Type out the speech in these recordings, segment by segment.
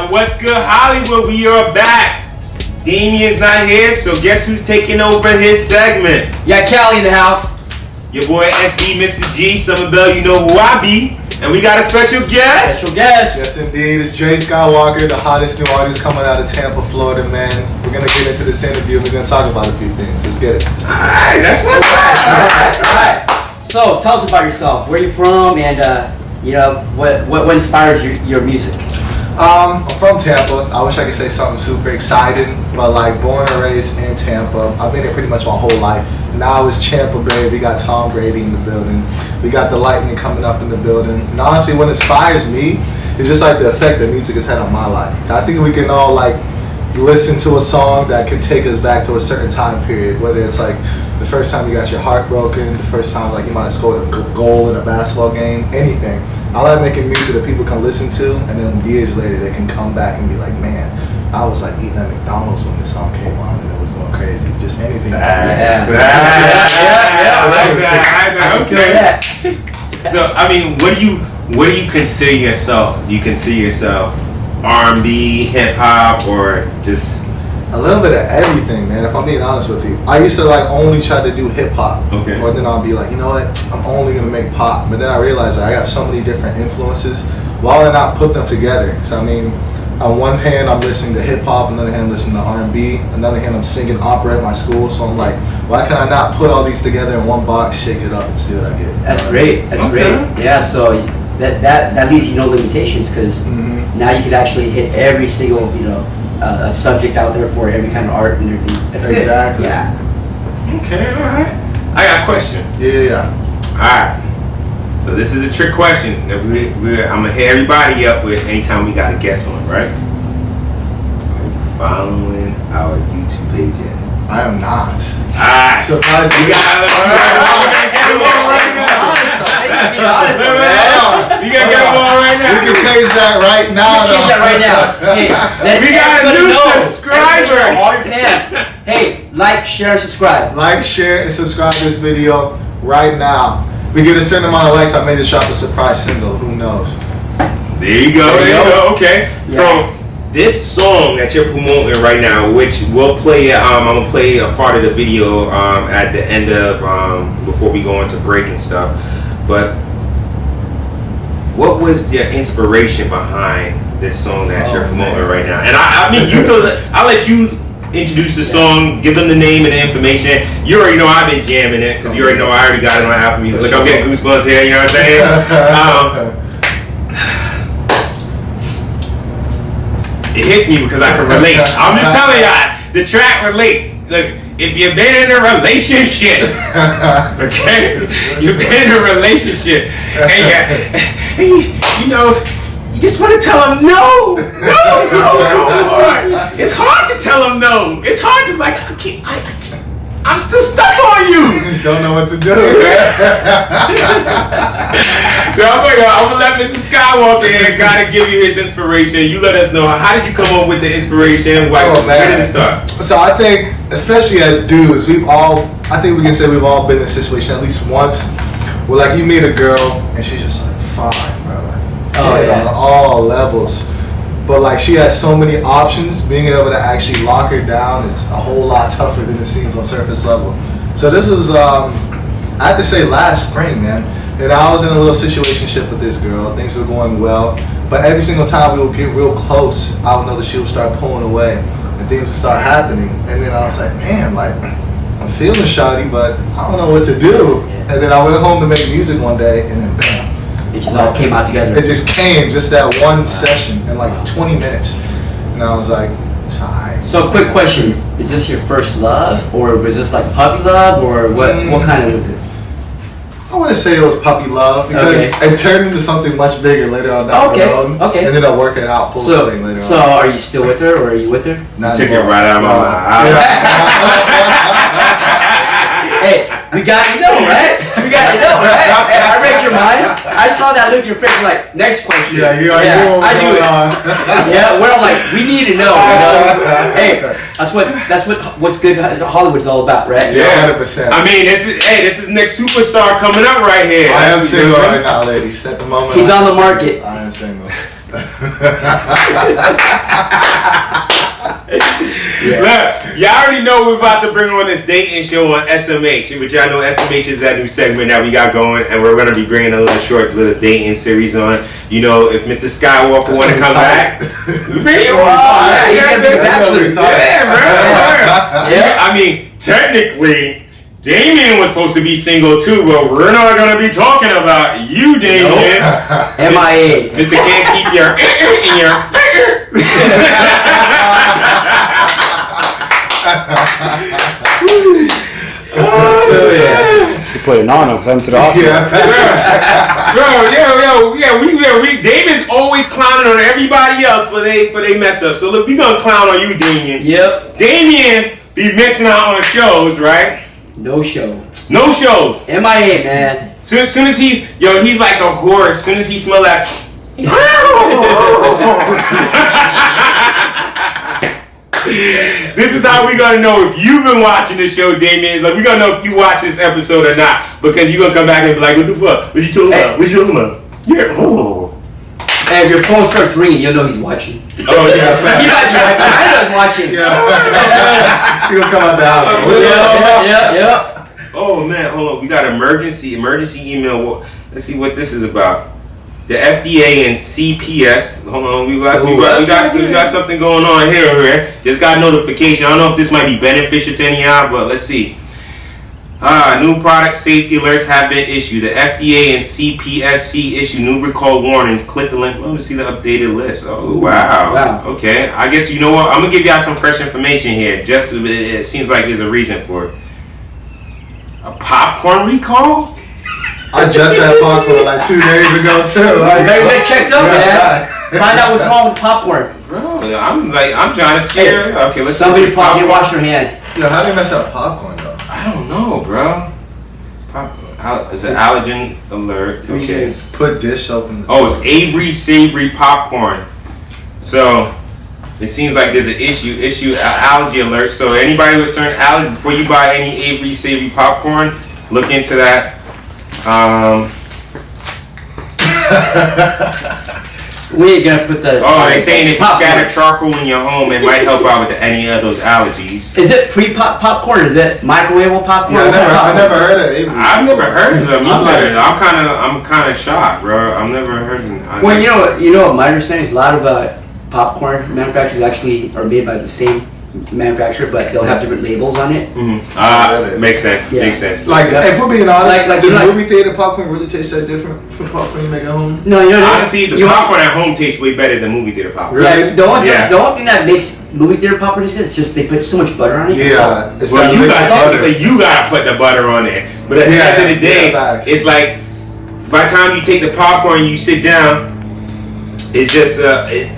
What's good, Hollywood? We are back. Damien's not here, so guess who's taking over his segment? Yeah, Callie in the house. Your boy SB, Mr. G, Somerville, you know who I be. And we got a special guest. Yes, indeed. It's SKYWALKER, the hottest new artist coming out of Tampa, Florida, man. We're going to get into this interview. We're going to talk about a few things. Let's get it. All right, that's what's up. That's right. So, tell us about yourself. Where you from, and what inspires your music? I'm from Tampa. I wish I could say something super exciting, but like born and raised in Tampa. I've been here pretty much my whole life. Now it's Tampa Bay. We got Tom Brady in the building. We got the Lightning coming up in the building. And honestly, what inspires me is just like the effect that music has had on my life. I think we can all like listen to a song that can take us back to a certain time period, whether it's like the first time you got your heart broken, the first time like you might have scored a goal in a basketball game, anything. I like making music that people can listen to, and then years later they can come back and be like, man, I was like eating at McDonald's when this song came on and it was going crazy. Just anything. I like that. Okay. So I mean, what do you consider yourself? Do you consider yourself R&B, hip hop, or just a little bit of everything, man, if I'm being honest with you. I used to like only try to do hip hop. Okay. Or then I'll be like, you know what, I'm only gonna make pop. But then I realized I have so many different influences. Why would I not put them together? Because I mean, on one hand I'm listening to hip hop, on the other hand I'm listening to R&B, on the other hand I'm singing opera at my school. So I'm like, why can I not put all these together in one box, shake it up, and see what I get? That's great. That's great. Yeah. So that leaves you no limitations, because now you could actually hit every single a subject out there for every kind of art and everything. That's good. Exactly. Yeah. okay? All right. I got a question. Yeah. All right. So this is a trick question that I'm gonna hit everybody up with anytime we got a guest on, right? Are you following our YouTube page yet? I am not. Alright. Surprise We gotta get him on right now. We gotta get him on right now. We can change that right now. Change that right now. Hey, We got a new subscriber. All your fans. Hey, like, share, and subscribe. Like, share, and subscribe to this video right now. We get a certain amount of likes, I may just drop a surprise single. Who knows? There you go. Okay. Yeah. So this song that you're promoting right now, which we'll play, I'm gonna play a part of the video at the end of before we go into break and stuff. But what was your inspiration behind this song that you're promoting right now? And I mean, I'll let you introduce the song, give them the name and the information. You already know I've been jamming it, because you already know I already got it on Apple Music. Look, I'm getting goosebumps here, you know what I'm saying? It hits me because I can relate. I'm just telling y'all, the track relates. Look, if you've been in a relationship, okay? You've been in a relationship, and you just want to tell them no more. It's hard to tell them no. It's hard to I'm still stuck on you. Don't know what to do. I'm gonna let Mr. SKYWALKER here kind of give you his inspiration. You let us know, how did you come up with the inspiration? Where did it start? So I think, especially as dudes, I think we can say we've all been in a situation at least once where like you meet a girl and she's just like fine, bro. On all levels. But like she has so many options, being able to actually lock her down is a whole lot tougher than it seems on surface level. So this was, I have to say, last spring, man. And I was in a little situationship with this girl. Things were going well, but every single time we would get real close, I would know that she would start pulling away, and things would start happening. And then I was like, man, like I'm feeling shawty, but I don't know what to do. And then I went home to make music one day, and then bam. It just all came out together. It just came, just that one session in like 20 minutes. And I was like, it's alright. So quick question, is this your first love, or was this like puppy love, or what kind of was it? I want to say it was puppy love, because it turned into something much bigger later on down the road. Okay. Ended up working out full swing later on. So are you still with her, or are you with her? Not Took it right out of my mouth. Hey, we got to know, right? Hey, I read your mind. I saw that look in your face, like, next question. Yeah, you already knew what was going on. Yeah, we're all like, we need to know. Hey, that's what's good Hollywood's all about, right? Yeah, 100%. I mean, this is next superstar coming up right here. I am single right now, ladies. At the moment, he's on the market. I am single. Look, y'all already know we're about to bring on this dating show on SMH, which y'all know SMH is that new segment that we got going, and we're gonna be bringing a little dating series on. You know, if Mr. Skywalker want to come back, we bring him on. Yeah, I mean, technically, Damien was supposed to be single too, but we're not gonna be talking about you, Damien. MIA. Mr. Can't keep your in your. Oh, yeah. You put it on him, send him to the office. We David's always clowning on everybody else for they mess up. So look, we gonna clown on you, Damien. Yep. Damien be missing out on shows, right? No show. No shows. MIA, man. Soon as he's like a horse. Soon as he smell that. This is how we gonna know if you've been watching the show, Damien. Like, we gonna know if you watch this episode or not, because you gonna come back and be like, "What the fuck? What you talking about? What you talking about?" Yeah. Oh. And if your phone starts ringing, you'll know he's watching. Oh yeah. He might be like, I know he's watching. Yeah. You gonna come out the house? Yeah. Oh man, hold on. We got emergency email. Let's see what this is about. The FDA and CPS. Hold on, we got something going on here. Just got a notification. I don't know if this might be beneficial to any of y'all, but let's see. New product safety alerts have been issued. The FDA and CPSC issue new recall warnings. Click the link. Let me see the updated list. Oh wow. Okay, I guess you know what? I'm gonna give y'all some fresh information here. Just it seems like there's a reason for it. A popcorn recall? I just had popcorn like 2 days ago too. Like, better get checked up, man. Find out what's wrong with popcorn. Bro, I'm trying to scare. Okay, let's somebody see. probably wash your hand. Yo, how do you mess up popcorn though? I don't know, bro. It's an allergen alert. Okay. Put dish soap in the it's Avery Savory popcorn. So it seems like there's an issue allergy alert. So anybody with certain allergies, before you buy any Avery Savory popcorn, look into that. We ain't gonna put the. They're saying if you scatter charcoal in your home, it might help out with any of those allergies. Is it popcorn? Is it microwavable popcorn? Yeah, I never heard of it. I've never heard of them either. I'm kind of shocked, bro. I've never heard of them. Well, you know what my understanding is a lot of popcorn manufacturers actually are made by the same manufacturer, but they'll have different labels on it. Makes sense. Yeah. Makes sense. Like, if we're being honest, does like, movie theater popcorn really taste that different from popcorn you make at home? No, honestly, the popcorn at home tastes way better than movie theater popcorn. Yeah, the only thing that makes movie theater popcorn is good. It's just they put so much butter on it. Yeah, it's well, you gotta put the butter on it. But at the end of the day, it's like by the time you take the popcorn, you sit down. It's just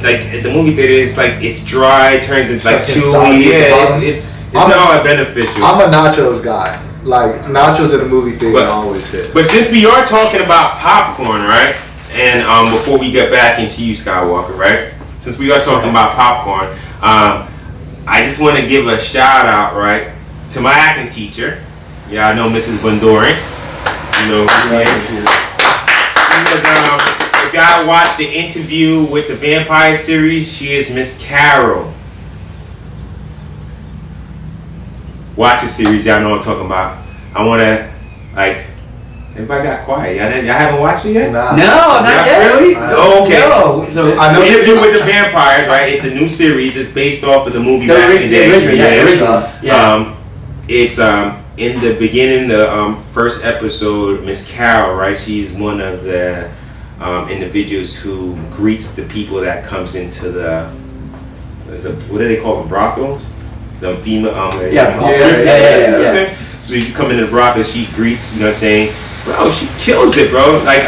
like at the movie theater, it's like it's dry, turns into like chewy. Yeah, it's not all that beneficial. I'm a nachos guy. Like nachos at a movie theater always hit. But since we are talking about popcorn, right? And before we get back into you, Skywalker, right? Since we are talking about popcorn, I just want to give a shout out, right, to my acting teacher. Yeah, I know Mrs. Bundoran. You know who she is. If y'all watched the interview with the Vampire series, she is Miss Carol. Watch the series, y'all know what I'm talking about. I want to, everybody got quiet. Y'all haven't watched it yet? Nah. No, not yet. Really? Okay. No. So I know Interview with the Vampires, right? It's a new series. It's based off of the movie back in the day. original. Yeah. It's in the beginning, the first episode, Miss Carol, right? She's one of the individuals who greets the people that comes into the what do they call them, brothels? The female Yeah. So you come into the brothel, she greets, you know what I'm saying? Bro, she kills it, bro. Like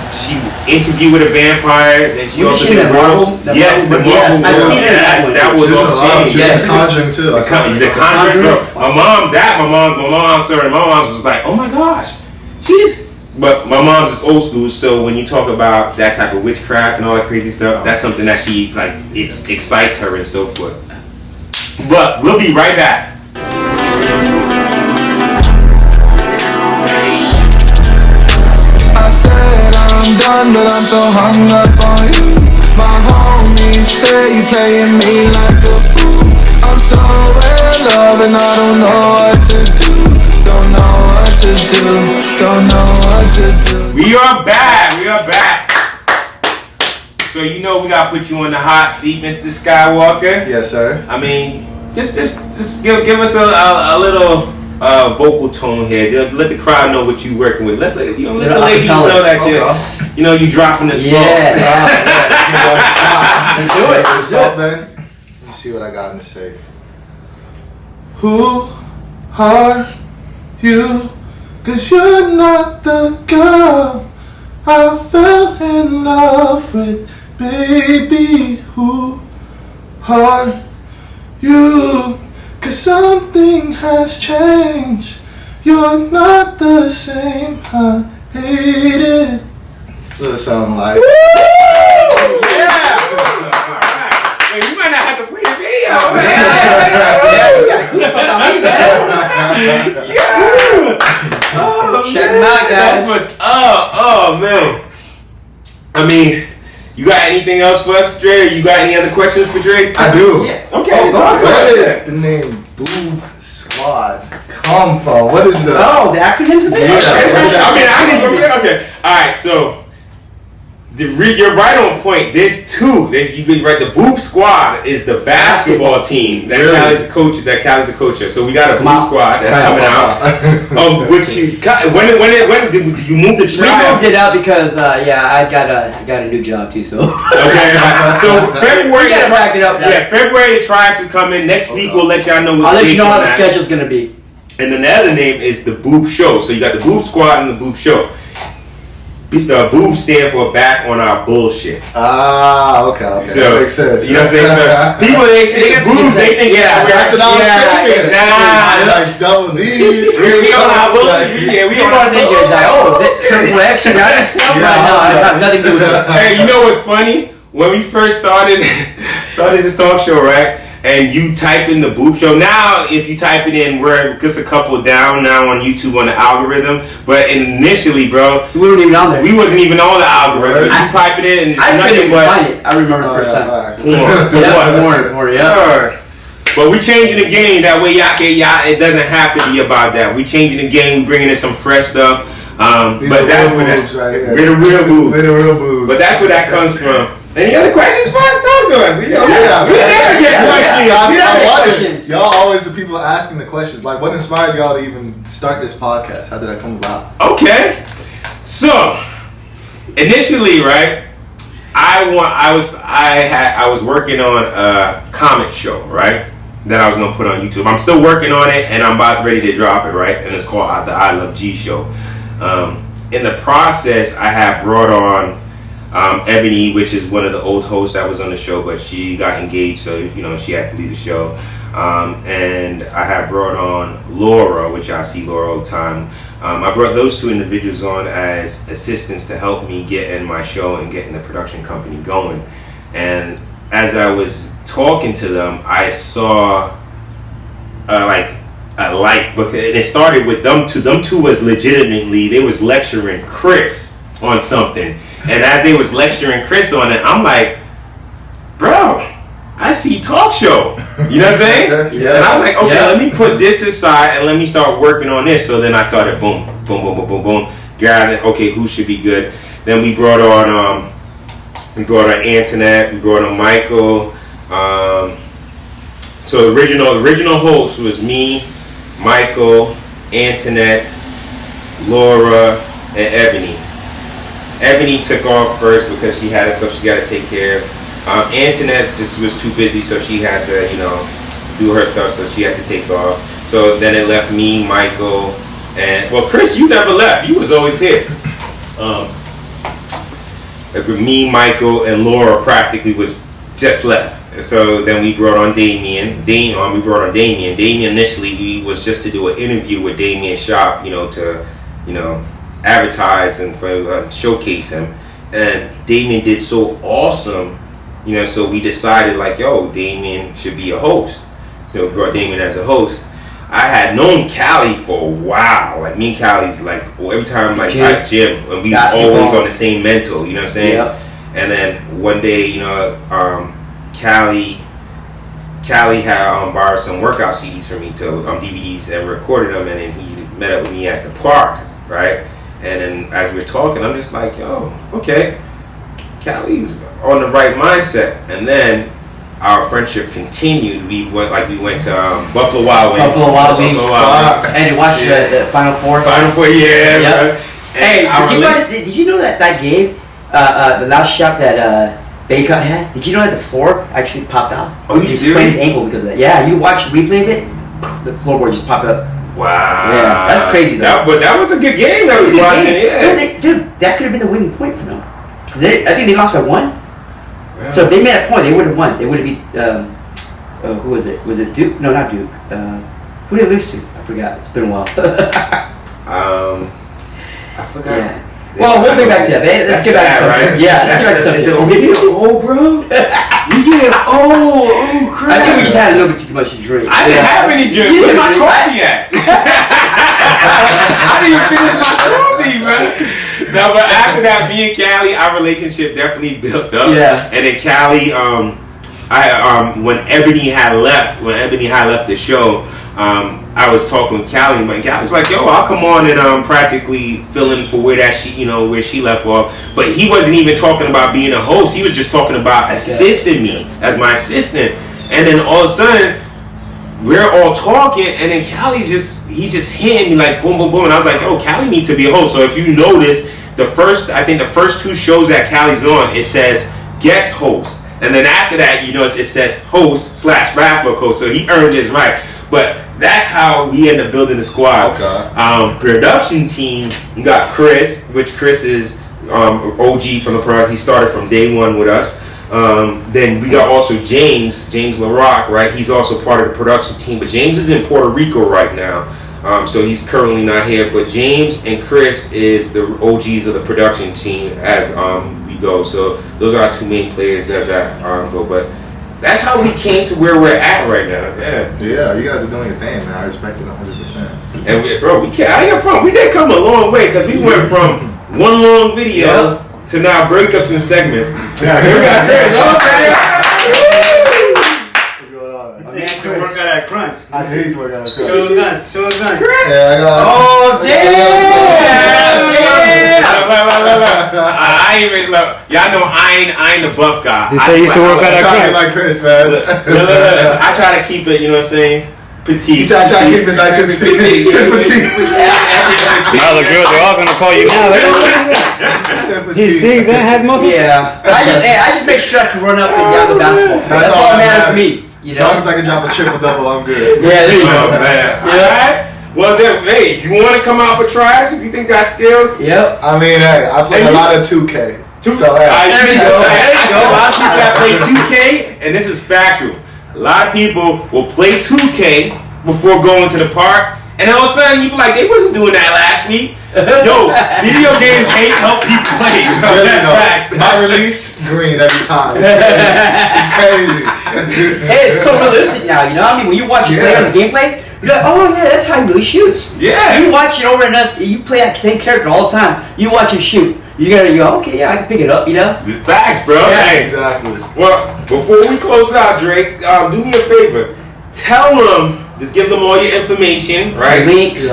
she interviewed with a vampire, then she also did Marvel. Yes, the Marvel world. That was awesome. Yes, Conjuring too. The Conjuring, bro. My mom's was like, oh my gosh, but my mom's is old school, so when you talk about that type of witchcraft and all that crazy stuff, that's something that she, it excites her and so forth. But we'll be right back. I said I'm done, but I'm so hung up on you. My homies say you playing me like a fool. I'm so in love and I don't know what to do. Don't know what to do. Don't know what to do. We are back. We are back. So you know we gotta put you on the hot seat, Mr. Skywalker. Yes, sir. I mean, just give us a little vocal tone here. Let the crowd know what you working with. Let the ladies know that you dropping the salt. Let's do it. Let's do it, man. Let me see what I got in the safe. Who are you? 'Cause you're not the girl I fell in love with, baby. Who are you? 'Cause something has changed. You're not the same. I hate it. So something like. Yeah. Hey, you might not have to play the video. Check them out, guys. That's what's up. Oh man. I mean, you got anything else for us, Dre? You got any other questions for Dre? I do. Yeah. Okay. Where did the name Boob Squad come from? What is the? Oh, the acronyms of it? Yeah. I mean, I can. Okay. All right. So. You're right on point. There's two. You could write the Boop Squad is the basketball team that Cal is a coach. That Cal is a coacher. So we got a Boop Squad that's coming out. Which you when did you move the We trials? moved it out because I got a new job too. So Okay. So February. We gotta back it up now. Yeah, February the trials will come in. Next week we'll let y'all know. I'll let you know how the schedule's gonna be. And then the other name is the Boop Show. So you got the Boop Squad and the Boop Show. The boob stand for back on our bullshit. Okay. So, that makes sense. You know what I'm saying? So people they say boobs, they think that's what I was thinking. Nah, like double D's. we on our bullshit. Yeah, we on our bullshit. Like, oh, is it triple X? You got it? No, it has nothing to do with it. Hey, you know what's funny? When we first started this talk show, right? And you type in the Boop Show. Now, if you type it in, we're just a couple down now on YouTube on the algorithm. But initially, bro, We weren't even on there. we wasn't even on the algorithm. Right. You type it in and it's I couldn't nothing even but find it. I remember the first time. more. Yeah. But we changing the game that way. Y'all, it doesn't have to be about that. We changing the game. We bringing in some fresh stuff. These But are that's real where boobs right here. we're the real boobs. We're the real boobs. But that's where that comes from. Any other questions for us? Talk to us. Yeah. Y'all always the people asking the questions. Like, what inspired y'all to even start this podcast? How did that come about? Okay. So initially, right, I was working on a comic show, right, that I was gonna put on YouTube. I'm still working on it, and I'm about ready to drop it, right, and it's called the I Love G Show. In the process, I have brought on Ebony, which is one of the old hosts that was on the show, but she got engaged, so she had to leave the show. And I have brought on Laura, which I see Laura all the time. I brought those two individuals on as assistants to help me get in my show and getting the production company going. And as I was talking to them, I saw a light, because it started with them two. Them two was legitimately, they was lecturing Chris on something. And as they was lecturing Chris on it, I'm like, bro, I see talk show. You know what I'm saying? Yeah. And I was like, okay, let me put this aside and let me start working on this. So then I started boom, gathering, okay, who should be good. Then we brought on Antoinette, we brought on Michael. So original host was me, Michael, Antoinette, Laura, and Ebony. Ebony took off first because she had stuff she got to take care of. Antoinette just was too busy, so she had to, do her stuff, so she had to take off. So then it left me, Michael, and Chris, you never left. You was always here. Me, Michael, and Laura practically was just left. And so then we brought on Damien. Damien initially was just to do an interview with Damien Shop, to advertise and for showcase him. And Damien did so awesome, so we decided Damien should be a host. So we brought Damien as a host. I had known Callie for a while. Like me and Callie, like every time like at gym, and we always on the same mental. You know what I'm saying? Yep. And then one day, you know, Callie had borrowed some workout CDs for me to DVDs and recorded them, and then he met up with me at the park, right? And then as we were talking, I'm just like, yo, okay, Callie's on the right mindset. And then our friendship continued. We went to Buffalo Wild Wings. And you watched the Final Four. Final Four, yeah. Yep. Hey, did you know that game, the last shot that Baycott had? Did you know that the floor actually popped out? Oh, you he serious? sprained his ankle because of that. Yeah, you watch the replay of it, the floorboard just popped up. Wow. Yeah, that's crazy though. But that was a good game that was watching. Yeah. Dude, that could have been the winning point for them. I think they lost by 1. Yeah. So if they made a point, they would have won. They would have beat. Who was it? Was it Duke? No, not Duke. Who did they lose to? I forgot. It's been a while. I forgot. Yeah. Well, we'll bring back to that, man. Let's get back to something. Right? Yeah, let's get back to something. Is it maybe old, bro? We getting old. Oh, crap. I think we just had a little bit too much to drink. I didn't have any drink. Where's my coffee at? I didn't even finish my coffee, man. No, but after that, me and Callie, our relationship definitely built up. Yeah. And then Callie, when Ebony had left the show, I was talking with Callie, but Callie was like, "Yo, I'll come on and practically fill in for where she left off." But he wasn't even talking about being a host. He was just talking about assisting me as my assistant. And then all of a sudden, we're all talking, and then Callie just hitting me like boom, boom, boom. And I was like, "Oh, Callie needs to be a host." So if you notice, the first 2 shows that Callie's on, it says guest host, and then after that, you know, it says host/basketball coach. So he earned his right. But that's how we end up building the squad. Okay. Production team, we got Chris, which Chris is OG from the product. He started from day one with us. Then we got also James LaRock, right? He's also part of the production team, but James is in Puerto Rico right now. So he's currently not here. But James and Chris is the OGs of the production team as we go. So those are our 2 main players as I go. But that's how we came to where we're at right now. Yeah, you guys are doing your thing, man. I respect it 100%. And I ain't front. We did come a long way because we went from one long video to now breakups and segments. Yeah, we got Chris. Okay. What's going on? He has to work out at Crunch. I think he's working on a crunch. Show us guns. Yeah, I got. Oh, damn! I ain't really look. Y'all know I ain't the buff guy. He said he used to work out at Crunch. Crunch. Like Chris, man. Look. I try to keep it, you know what I'm saying? Petite. He said I try to keep it nice and petite. Now the girls are all gonna call you now. He sings and has muscles. Yeah. I just make sure I can run up and down the basketball. That's all that matters to me. You As know? long as I can drop a triple-double, I'm good. Yeah, there you Oh, go. man. Alright. Well, then, hey, if you want to come out for tries, if you think got skills. Yep. I mean, hey, I play a lot of 2K. So, hey. There you go. I see go. a lot of people that play 2K, and this is factual. A lot of people will play 2K before going to the park, and all of a sudden you be like, they wasn't doing that last week. Yo, video games ain't help people play. My release, green every time. It's crazy. Hey, it's so realistic now, you know? I mean, when you watch it play on the gameplay, you're like, oh yeah, that's how he really shoots. Yeah. You watch it over enough, you play that same character all the time, you watch him shoot. You go, okay, yeah, I can pick it up, you know? The facts, bro. Yeah, hey. Exactly. Well, before we close it out, Drake, do me a favor. Tell them, just give them all your information, right? Links.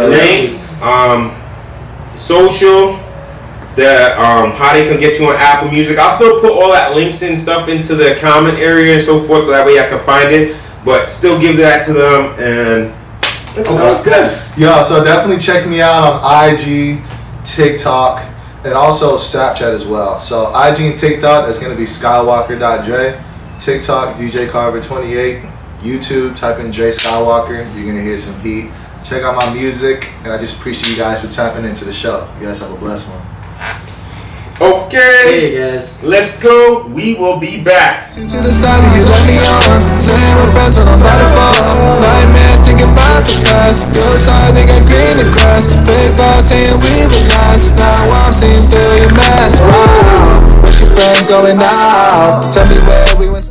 Social, how they can get you on Apple Music. I'll still put all that links and stuff into the comment area and so forth, so that way I can find it. But still give that to them, and that was good. Yo, so definitely check me out on IG, TikTok, and also Snapchat as well. So IG and TikTok, that's going to be skywalker.j. TikTok, DJ Carver28. YouTube, type in J Skywalker. You're going to hear some heat. Check out my music, and I just appreciate you guys for tapping into the show. You guys have a blessed one. Okay. Hey guys. Let's go. We will be back. To the side of you, let me on. Saying we're friends when I'm about to fall. Nightmares thinking about the past. Your side, they got green the grass. Big vibes saying we were last. Now I'm seeing through your mask. Wow. With your friends going out. Tell me where we went.